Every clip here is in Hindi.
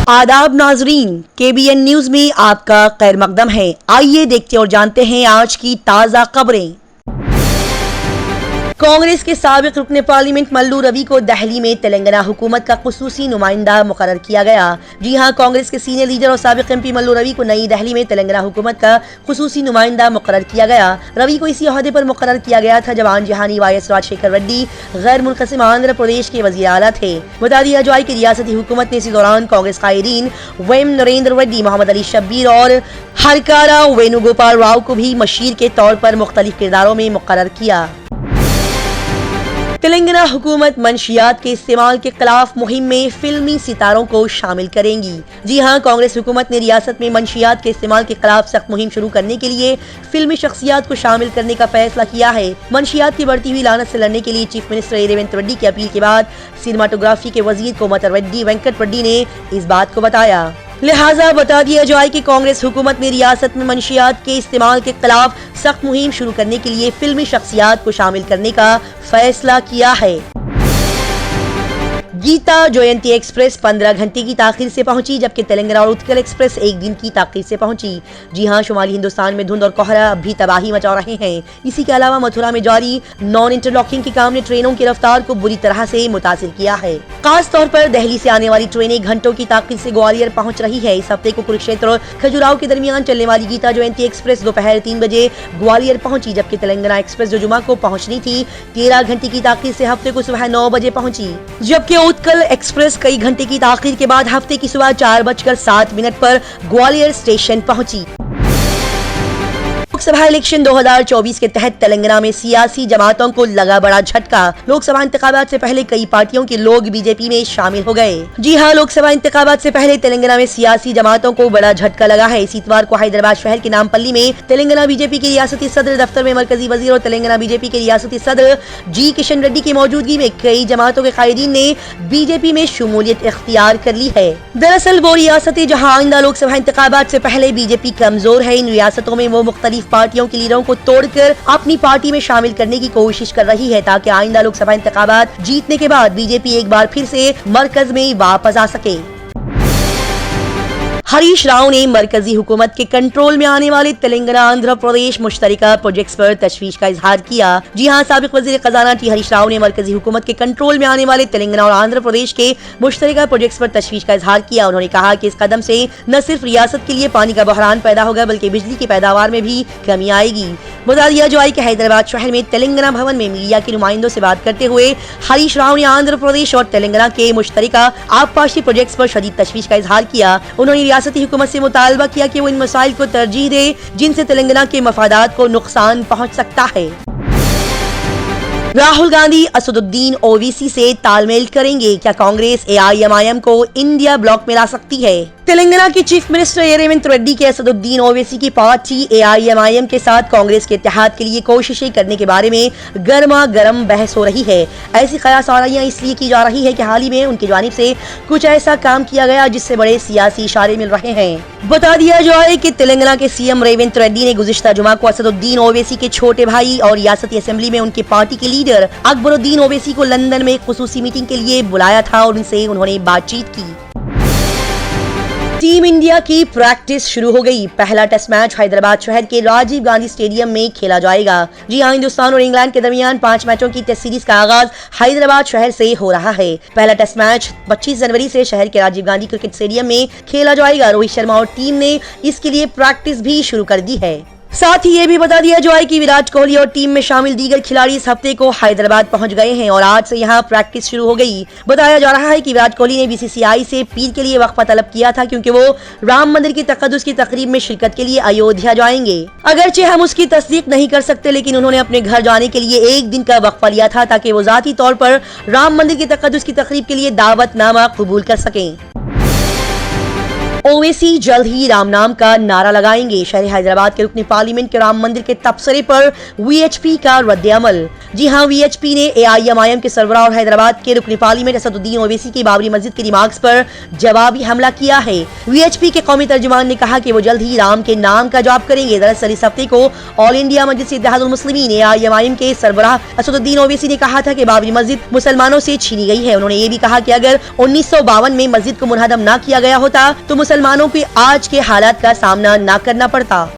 आदाब नाजरीन, KBN न्यूज में आपका खैर मकदम है। आइए देखते और जानते हैं आज की ताज़ा खबरें। कांग्रेस के साबिक रुकने पार्लियामेंट मल्लू रवि को दिल्ली में तेलंगाना हुकूमत का खुसूसी नुमाइंदा मुकर्रर किया गया। जी हां, कांग्रेस के सीनियर लीडर और साबिक MP मल्लू रवि को नई दिल्ली में तेलंगाना हुकूमत का खुसूसी नुमाइंदा मुकर्रर किया गया। रवि को इसी ओहदे पर मुकर्रर किया गया था जब आन जहानी YS राजशेखर रेड्डी गैर मुनक़सिम आंध्र प्रदेश के वज़ीर आला थे। बता दिया जाए कि रियासती हुकूमत ने इसी दौरान कांग्रेस कायदीन वेम नरेंद्र रेड्डी, मोहम्मद अली शब्बीर और हरकारा वेणुगोपाल राव को भी मशीर के तौर पर मुख्तलिफ किरदारों में मुकर्रर किया। तेलंगाना हुकूमत मंशियात के इस्तेमाल के खिलाफ मुहिम में फिल्मी सितारों को शामिल करेंगी। जी हां, कांग्रेस हुकूमत ने रियासत में मंशियात के इस्तेमाल के खिलाफ सख्त मुहिम शुरू करने के लिए फिल्मी शख्सियात को शामिल करने का फैसला किया है। मंशियात की बढ़ती हुई लानत से लड़ने के लिए चीफ मिनिस्टर रेवंत रेड्डी की अपील के बाद सिनेमाटोग्राफी के वजीर कोमतर रेड्डी वेंकट रेड्डी ने इस बात को बताया। लिहाजा बता दिया जाए कि कांग्रेस हुकूमत ने रियासत में मंशियात के इस्तेमाल के खिलाफ सख्त मुहिम शुरू करने के लिए फिल्मी शख्सियात को शामिल करने का फैसला किया है। गीता जयंती एक्सप्रेस 15 घंटे की ताखीर से पहुंची, जबकि तेलंगाना और उत्कल एक्सप्रेस 1 दिन की ताखीर से पहुंची। जी हां, शुमाली हिंदुस्तान में धुंध और कोहरा अब भी तबाही मचा रहे हैं। इसी के अलावा मथुरा में जारी नॉन इंटरलॉकिंग के काम ने ट्रेनों की रफ्तार को बुरी तरह से मुतासिर किया है। खास तौर पर दिल्ली से आने वाली ट्रेनें घंटों की ताखीर से ग्वालियर पहुंच रही है। इस हफ्ते को कुरुक्षेत्र और खजुराहो के दरमियान चलने वाली गीता जयंती एक्सप्रेस दोपहर 3 बजे ग्वालियर पहुंची, जबकि तेलंगाना एक्सप्रेस जो जुमा को पहुंचनी थी 13 घंटे की ताखीर से हफ्ते को सुबह 9 बजे पहुंची, जबकि उत्कल एक्सप्रेस कई घंटे की ताखीर के बाद हफ्ते की सुबह 4:07 पर ग्वालियर स्टेशन पहुंची। लोकसभा इलेक्शन 2024 के तहत तेलंगाना में सियासी जमातों को लगा बड़ा झटका। लोकसभा इंतखाबात से पहले कई पार्टियों के लोग बीजेपी में शामिल हो गए। जी हां, लोकसभा इंतखाबात से पहले तेलंगाना में सियासी जमातों को बड़ा झटका लगा है। इस इतवार को हैदराबाद शहर के नामपल्ली में तेलंगाना बीजेपी के रियासती सदर दफ्तर में मरकजी वजीर और तेलंगाना बीजेपी के रियासती सदर G किशन रेड्डी की मौजूदगी में कई जमातों के कायदीन ने बीजेपी में शमूलियत इख्तियार कर ली है। दरअसल वो रियासतें जहां आइंदा लोकसभा इंतखाबात से पहले बीजेपी कमजोर है, इन रियासतों में वो मुख्तलिफ पार्टियों के लीडरों को तोड़कर अपनी पार्टी में शामिल करने की कोशिश कर रही है, ताकि आइंदा लोकसभा इंतखाबात जीतने के बाद बीजेपी एक बार फिर से मरकज में वापस आ सके। हरीश राव ने मरकजी हुकूमत के कंट्रोल में आने वाले तेलंगाना आंध्र प्रदेश मुश्तरका प्रोजेक्ट्स पर तशवीश का इजहार किया। जी हां, साबिक वजीर खजाना T हरीश राव ने मरकजी हुकूमत के कंट्रोल में आने वाले तेलंगाना और आंध्र प्रदेश के मुश्तरका प्रोजेक्ट्स पर तशवीश का इजहार किया। उन्होंने कहा कि इस कदम से न सिर्फ रियासत के लिए पानी का बहरान पैदा होगा, बल्कि बिजली की पैदावार में भी कमी आएगी। बता दिया जाए कि हैदराबाद शहर में तेलंगाना भवन में मीडिया के नुमाइंदों से बात करते हुए हरीश राव ने आंध्र प्रदेश और तेलंगाना के मुश्तरका आबपाशी प्रोजेक्ट्स पर शदीद तशवीश का इजहार किया। उन्होंने रियासती हुकूमत से मुतालबा किया कि वो इन मसाइल को तरजीह दे जिनसे तेलंगाना के मफादात को नुकसान पहुंच सकता है। राहुल गांधी असदुद्दीन ओवैसी से तालमेल करेंगे, क्या कांग्रेस AIMIM को इंडिया ब्लॉक में ला सकती है? तेलंगाना के चीफ मिनिस्टर रेवंत रेड्डी के असदुद्दीन ओवैसी की पार्टी AIMIM के साथ कांग्रेस के इत्तेहाद के लिए कोशिशें करने के बारे में गर्मा गर्म बहस हो रही है। ऐसी क़यासाराइयां इसलिए की जा रही है कि हाल ही में उनकी जानिब से कुछ ऐसा काम किया गया जिससे बड़े सियासी इशारे मिल रहे हैं। बता दिया जाए कि तेलंगाना के CM रेवंत रेड्डी ने गुज़िश्ता जुमा को असदुद्दीन ओवैसी के छोटे भाई और रियासती असेंबली में उनकी पार्टी के लीडर अकबरुद्दीन ओवैसी को लंदन में एक खुसूसी मीटिंग के लिए बुलाया था और उनसे उन्होंने बातचीत की। टीम इंडिया की प्रैक्टिस शुरू हो गई। पहला टेस्ट मैच हैदराबाद शहर के राजीव गांधी स्टेडियम में खेला जाएगा। जी हां, हिंदुस्तान और इंग्लैंड के दरमियान 5 मैचों की टेस्ट सीरीज का आगाज हैदराबाद शहर से हो रहा है। पहला टेस्ट मैच 25 जनवरी से शहर के राजीव गांधी क्रिकेट स्टेडियम में खेला जाएगा। रोहित शर्मा और टीम ने इसके लिए प्रैक्टिस भी शुरू कर दी है। साथ ही ये भी बता दिया जाए कि विराट कोहली और टीम में शामिल दीगर खिलाड़ी इस हफ्ते को हैदराबाद पहुंच गए हैं और आज से यहां प्रैक्टिस शुरू हो गई। बताया जा रहा है कि विराट कोहली ने BCCI से पीर के लिए वक्फा तलब किया था, क्योंकि वो राम मंदिर की तक़द्दुस की तकरीब में शिरकत के लिए अयोध्या जाएंगे। अगरचे हम उसकी तस्दीक नहीं कर सकते, लेकिन उन्होंने अपने घर जाने के लिए 1 दिन का वक्फा लिया था ताकि वो जाती तौर पर राम मंदिर की तक़द्दुस की तकरीब के लिए दावतनामा कबूल कर सकें। ओवैसी जल्द ही राम नाम का नारा लगाएंगे। शहर हैदराबाद के रुकने पार्लियामेंट के राम मंदिर के तबसरे पर वीएचपी का रद्द-ए-अमल। जी हां, वीएचपी ने एआईएमआईएम के सरबराह और हैदराबाद के रुकने पार्लियामेंट असदुद्दीन ओवैसी की बाबरी मस्जिद की रिमार्क्स पर जवाबी हमला किया है। वीएचपी के कौमी तर्जुमान ने कहा कि वो जल्द ही राम के नाम का जवाब करेंगे। दरअसल इस हफ्ते को ऑल इंडिया मजलिस इत्तेहादुल मुस्लिमीन एआईएमआईएम के सरबराह असदुद्दीन ओवैसी ने कहा था कि बाबरी मस्जिद मुसलमानों से छीनी गई है। उन्होंने ये भी कहा कि अगर 1952 में मस्जिद को मुनहदम न किया गया होता तो मुसलमानों को आज के हालात का सामना न करना पड़ता।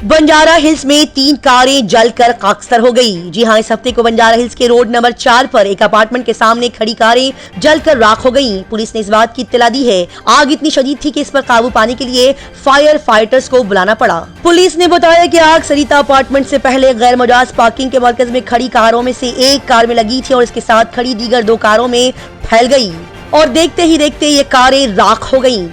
बंजारा हिल्स में 3 कारें जलकर खाकसर हो गई। जी हां, इस हफ्ते को बंजारा हिल्स के रोड नंबर 4 पर एक अपार्टमेंट के सामने खड़ी कारें जलकर राख हो गईं। पुलिस ने इस बात की इत्तला दी है। आग इतनी शदीद थी कि इस पर काबू पाने के लिए फायर फाइटर्स को बुलाना पड़ा। पुलिस ने बताया कि आग सरिता अपार्टमेंट से पहले गैर मजाज पार्किंग के मरकज में खड़ी कारों में से एक कार में लगी थी और इसके साथ खड़ी दीगर 2 कारों में फैल गई और देखते ही देखते ये कारें राख हो गईं।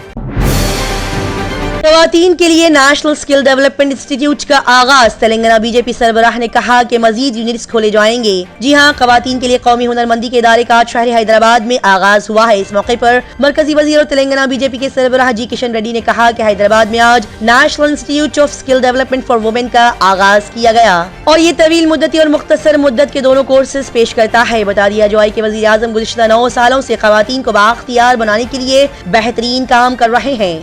खवातीन के लिए नेशनल स्किल डेवलपमेंट इंस्टीट्यूट का आगाज। तेलंगाना बीजेपी सरबराह ने कहा कि मजीद यूनिट्स खोले जाएंगे। जी हां, खवातीन के लिए कौमी हुनरमंदी के इदारे का शहर हैदराबाद में आगाज हुआ है। इस मौके पर मरकजी वजीर और तेलंगाना बीजेपी के सरबराह जी किशन रेड्डी ने कहा कि हैदराबाद में आज national institute of skill development for women का आगाज किया गया और ये तवील मुद्दती और मुख्तसर मुद्दत के दोनों कोर्सेज पेश करता है। बता दिया जाए कि वजीर आजम गुज़िश्ता 9 सालों से खवातीन को बाख्तियार बनाने के लिए बेहतरीन काम कर रहे हैं।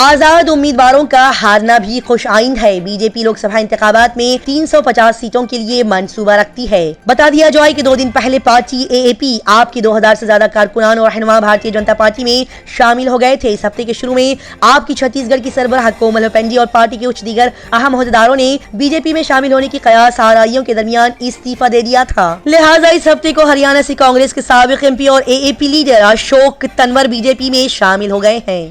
आजाद उम्मीदवारों का हारना भी खुश आइंद है। बीजेपी लोकसभा इंतखाबात में 350 सीटों के लिए मंसूबा रखती है। बता दिया जाए कि 2 दिन पहले पार्टी एएपी आप की 2000 से ज्यादा कारकुनान और रहनुमा भारतीय जनता पार्टी में शामिल हो गए थे। इस हफ्ते के शुरू में आपकी छत्तीसगढ़ की सरबराह कोमल हुपेंडी और पार्टी के उच्च दीगर अहम ओहदेदारों ने बीजेपी में शामिल होने की कयास आराइयों के दरमियान इस्तीफा दे दिया था। लिहाजा इस हफ्ते को हरियाणा से कांग्रेस के साबिक एमपी और AAP leader Ashok Tanwar BJP में शामिल हो गए हैं।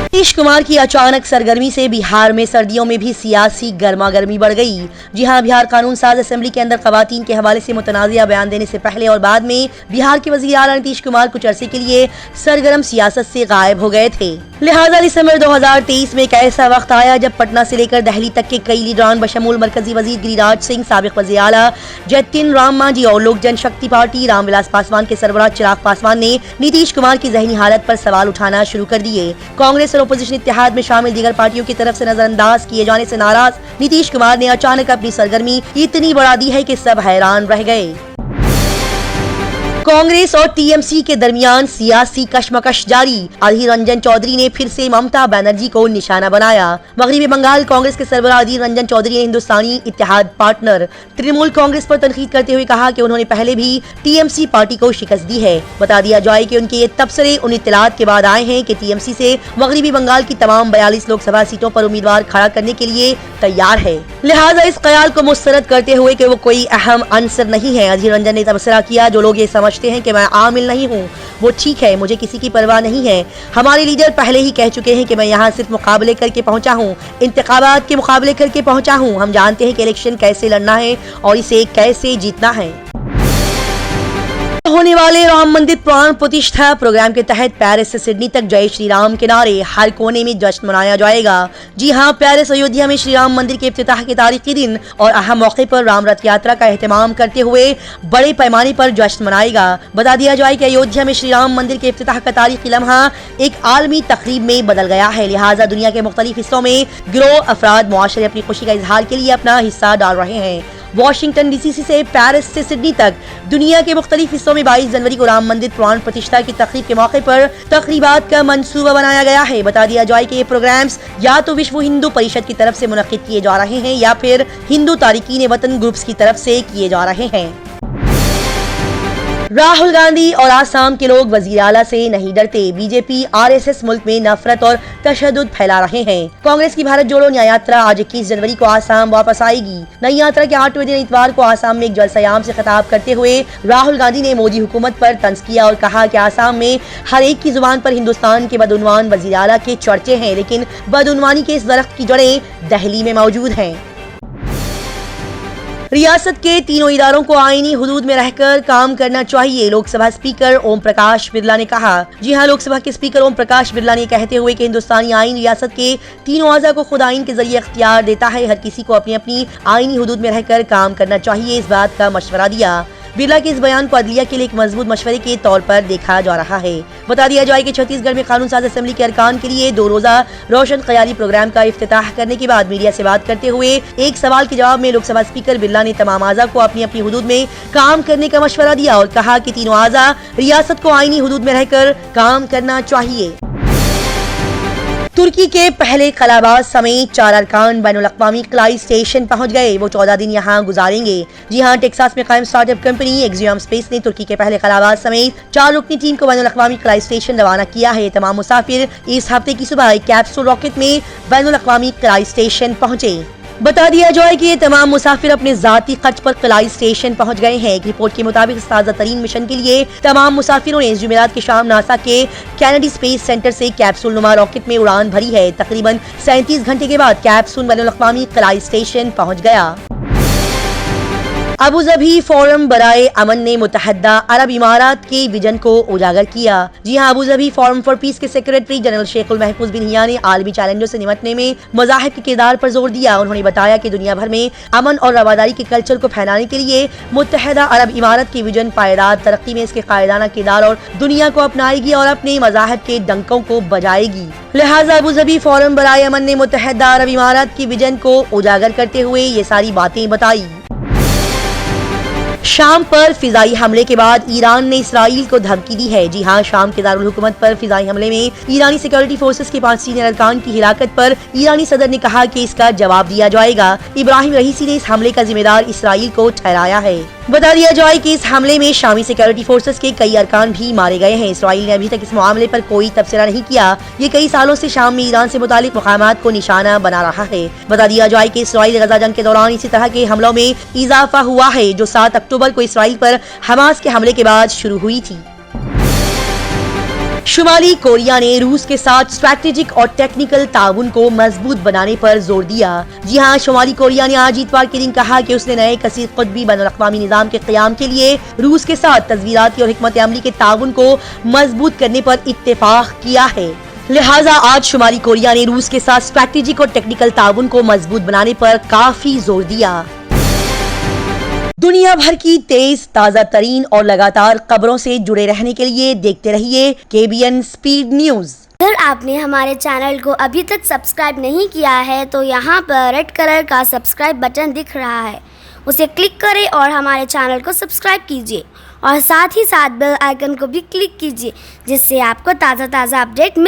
नीतीश कुमार की अचानक सरगर्मी से बिहार में सर्दियों में भी सियासी गर्मागर्मी बढ़ गई। जी हां, बिहार कानून साज असेंबली के अंदर खवातीन के हवाले से मुतनाज़िया बयान देने से पहले और बाद में बिहार के वज़ीर आला नीतीश कुमार कुछ अरसे के लिए सरगर्म सियासत से गायब हो गए थे। लिहाजा दिसंबर 2023 में एक ऐसा वक्त आया जब पटना से लेकर दिल्ली तक के कई लीडरान बशमूल मरकजी वजीर गिरिराज सिंह, साबिक वज़ीर आला जतिन राम मांझी और लोक जनशक्ति पार्टी रामविलास पासवान के सरबराह चिराग पासवान ने नीतीश कुमार की ज़हनी हालत पर सवाल उठाना शुरू कर दिए। कांग्रेस और अपोजिशन इत्तेहाद में शामिल दीगर पार्टियों की तरफ से नजरअंदाज किए जाने से नाराज नीतीश कुमार ने अचानक अपनी सरगर्मी इतनी बढ़ा दी है कि सब हैरान रह गए। कांग्रेस और टीएमसी के दरमियान सियासी कशमकश जारी। अधीर रंजन चौधरी ने फिर से ममता बनर्जी को निशाना बनाया। मगरबी बंगाल कांग्रेस के सरबराह अधीर रंजन चौधरी ने हिंदुस्तानी इत्तेहाद पार्टनर तृणमूल कांग्रेस पर तनकीद करते हुए कहा कि उन्होंने पहले भी टीएमसी पार्टी को शिकस्त दी है। बता दिया जाए कि उनके ये तबसरे उन इत्तलात के बाद आए हैं कि टीएमसी से मगरबी बंगाल की तमाम 42 लोकसभा सीटों पर उम्मीदवार खड़ा करने के लिए तैयार है। लिहाजा इस ख्याल को मुस्तरद करते हुए कि वो कोई अहम अंसर नहीं है, अधीर रंजन ने तबसरा किया जो लोग ये समझते हैं कि मैं आमिल नहीं हूँ वो ठीक है, मुझे किसी की परवाह नहीं है। हमारे लीडर पहले ही कह चुके हैं कि मैं यहाँ सिर्फ मुकाबले करके पहुँचा हूँ, इंतखाबात के मुकाबले करके पहुँचा हूँ। हम जानते हैं कि इलेक्शन कैसे लड़ना है और इसे कैसे जीतना है। होने वाले राम मंदिर प्राण प्रतिष्ठा प्रोग्राम के तहत पेरिस से सिडनी तक जय श्री राम के नारे हर कोने में जश्न मनाया जाएगा। जी हां, पेरिस अयोध्या में श्री राम मंदिर के इफ्तिताह के तारीखी दिन और अहम मौके पर राम रथ यात्रा का एहतमाम करते हुए बड़े पैमाने पर जश्न मनाएगा। बता दिया जाए कि अयोध्या में श्री राम मंदिर के इफ्तिताह का तारीखी लम्हा एक आलमी तकरीब में बदल गया है। लिहाजा दुनिया के मुख्तलिफ हिस्सों में गिरोह अफराद मुआशरे अपनी खुशी का इजहार के लिए अपना हिस्सा डाल रहे हैं। वाशिंगटन डीसी से पेरिस से सिडनी तक दुनिया के मुख्तलिफ हिस्सों में 22 जनवरी को राम मंदिर प्राण प्रतिष्ठा की तकरीब के मौके पर तकरीबात का मंसूबा बनाया गया है। बता दिया जाए कि ये प्रोग्राम्स या तो विश्व हिंदू परिषद की तरफ से मुनक्किद किए जा रहे हैं या फिर हिंदू तारिकीन वतन ग्रुप्स की तरफ से किए जा रहे हैं। राहुल गांधी और आसाम के लोग वजीर आला से नहीं डरते। बीजेपी आरएसएस मुल्क में नफरत और तशद्दुद फैला रहे हैं। कांग्रेस की भारत जोड़ो न्याय यात्रा आज 21 जनवरी को आसाम वापस आएगी। नई यात्रा के 8वें दिन इतवार को आसाम में एक जलसायाम से खिताब करते हुए राहुल गांधी ने मोदी हुकूमत पर तंज किया और कहा कि आसाम में हर एक की जुबान पर हिंदुस्तान के बदउनवान वजीर आला के चर्चे हैं, लेकिन बदउनवानी के इस दरख्त की जड़ें दिल्ली में मौजूद हैं। रियासत के तीनों इदारों को आईनी हुदूद में रहकर काम करना चाहिए, लोकसभा स्पीकर ओम प्रकाश बिरला ने कहा। जी हां, लोकसभा के स्पीकर ओम प्रकाश बिरला ने कहते हुए कि हिंदुस्तानी आईन रियासत के तीनों आज़ा को खुद आईन के जरिए अख्तियार देता है। हर किसी को अपनी अपनी आईनी हुदूद में रहकर काम करना चाहिए, इस बात का मशवरा दिया। बिरला के इस बयान को अदलिया के लिए एक मजबूत मशवरे के तौर पर देखा जा रहा है। बता दिया जाए कि छत्तीसगढ़ में कानून साज असेंबली के अरकान के लिए 2 रोजा रोशन ख्याली प्रोग्राम का इफ्तिताह करने के बाद मीडिया से बात करते हुए एक सवाल के जवाब में लोकसभा स्पीकर बिरला ने तमाम आज़ा को अपनी अपनी हुदूद में काम करने का मशवरा दिया और कहा कि तीनों आज़ा रियासत को आईनी हुदूद में रहकर काम करना चाहिए। तुर्की के पहले खलाबाज समेत 4 अरकान बैनुल-अक़वामी खलाई स्टेशन पहुंच गए। वो 14 दिन यहां गुजारेंगे। जी हां, टेक्सास में कायम स्टार्टअप कंपनी एक्सियम स्पेस ने तुर्की के पहले खलाबाज समेत 4 रुकनी टीम को बैनुल-अक़वामी खलाई स्टेशन रवाना किया है। तमाम मुसाफिर इस हफ्ते की सुबह एक कैप्सूल रॉकेट में बैनुल-अक़वामी खलाई स्टेशन पहुंचे। बता दिया जाए कि ये तमाम मुसाफिर अपने जाती खर्च पर खलाई स्टेशन पहुंच गए हैं। एक रिपोर्ट के मुताबिक ताज़ा तरीन मिशन के लिए तमाम मुसाफिरों ने जुमेरात की शाम नासा के कैनेडी स्पेस सेंटर से कैप्सूल नुमा रॉकेट में उड़ान भरी है। तकरीबन 37 घंटे के बाद कैप्सूल बैनुल-अक़वामी खलाई स्टेशन पहुंच गया। अबू ज़बी फोरम बराए अमन ने मुत्तहदा अरब इमारात के विजन को उजागर किया। जी हां, अबू ज़बी फोरम फॉर पीस के सेक्रेटरी जनरल शेखुल महफूज बिन हिया ने आलमी चैलेंजों से निपटने में मज़ाहिब के किरदार पर जोर दिया। उन्होंने बताया कि दुनिया भर में अमन और रवादारी के कल्चर को फैलाने के लिए मुत्तहदा अरब इमारात की विजन पायदार तरक्की में इसके कायदाना किरदार और दुनिया को अपनाएगी और अपने मज़ाहिब के डंकों को बजाएगी। लिहाजा अबू ज़बी फोरम बराए अमन ने मुत्तहदा अरब इमारात की विजन को उजागर करते हुए ये सारी बातें बताई। शाम पर फिजाई हमले के बाद ईरान ने इसराइल को धमकी दी है। जी हां, शाम के दारुल हुकूमत पर फिजाई हमले में ईरानी सिक्योरिटी फोर्सेस के 5 सीनियर अरकान की हिलाकत पर ईरानी सदर ने कहा कि इसका जवाब दिया जाएगा। इब्राहिम रईसी ने इस हमले का जिम्मेदार इसराइल को ठहराया है। बता दिया जाए कि इस हमले में शामी सिक्योरिटी फोर्सेस के कई अरकान भी मारे गए हैं। इसराइल ने अभी तक इस मामले पर कोई तबसरा नहीं किया। ये कई सालों से शाम में ईरान से मुतालिक मकामात को निशाना बना रहा है। बता दिया जाए कि इसराइल गजा जंग के दौरान इसी तरह के हमलों में इजाफा हुआ है जो 7 अक्टूबर को इसराइल पर हमास के हमले के बाद शुरू हुई थी। शुमाली कोरिया ने रूस के साथ स्ट्रैटेजिक और टेक्निकल ताउन को मजबूत बनाने पर जोर दिया। जी हां, शुमाली कोरिया ने आज इतवार के दिन कहा कि उसने नए कसीर क़ुतबी बैनुल-अक़वामी निज़ाम के क़याम के लिए रूस के साथ तज़वीराती और हिकमत अमली के ताउन को मजबूत करने पर इत्तेफाक किया है। लिहाजा आज शुमाली कोरिया ने रूस के साथ स्ट्रैटेजिक और टेक्निकल ताउन को मजबूत बनाने पर काफी जोर दिया। दुनिया भर की तेज ताज़ा तरीन और लगातार खबरों से जुड़े रहने के लिए देखते रहिए KBN स्पीड न्यूज। अगर आपने हमारे चैनल को अभी तक सब्सक्राइब नहीं किया है तो यहाँ पर रेड कलर का सब्सक्राइब बटन दिख रहा है, उसे क्लिक करें और हमारे चैनल को सब्सक्राइब कीजिए और साथ ही साथ बेल आइकन को भी क्लिक कीजिए जिससे आपको ताज़ा अपडेट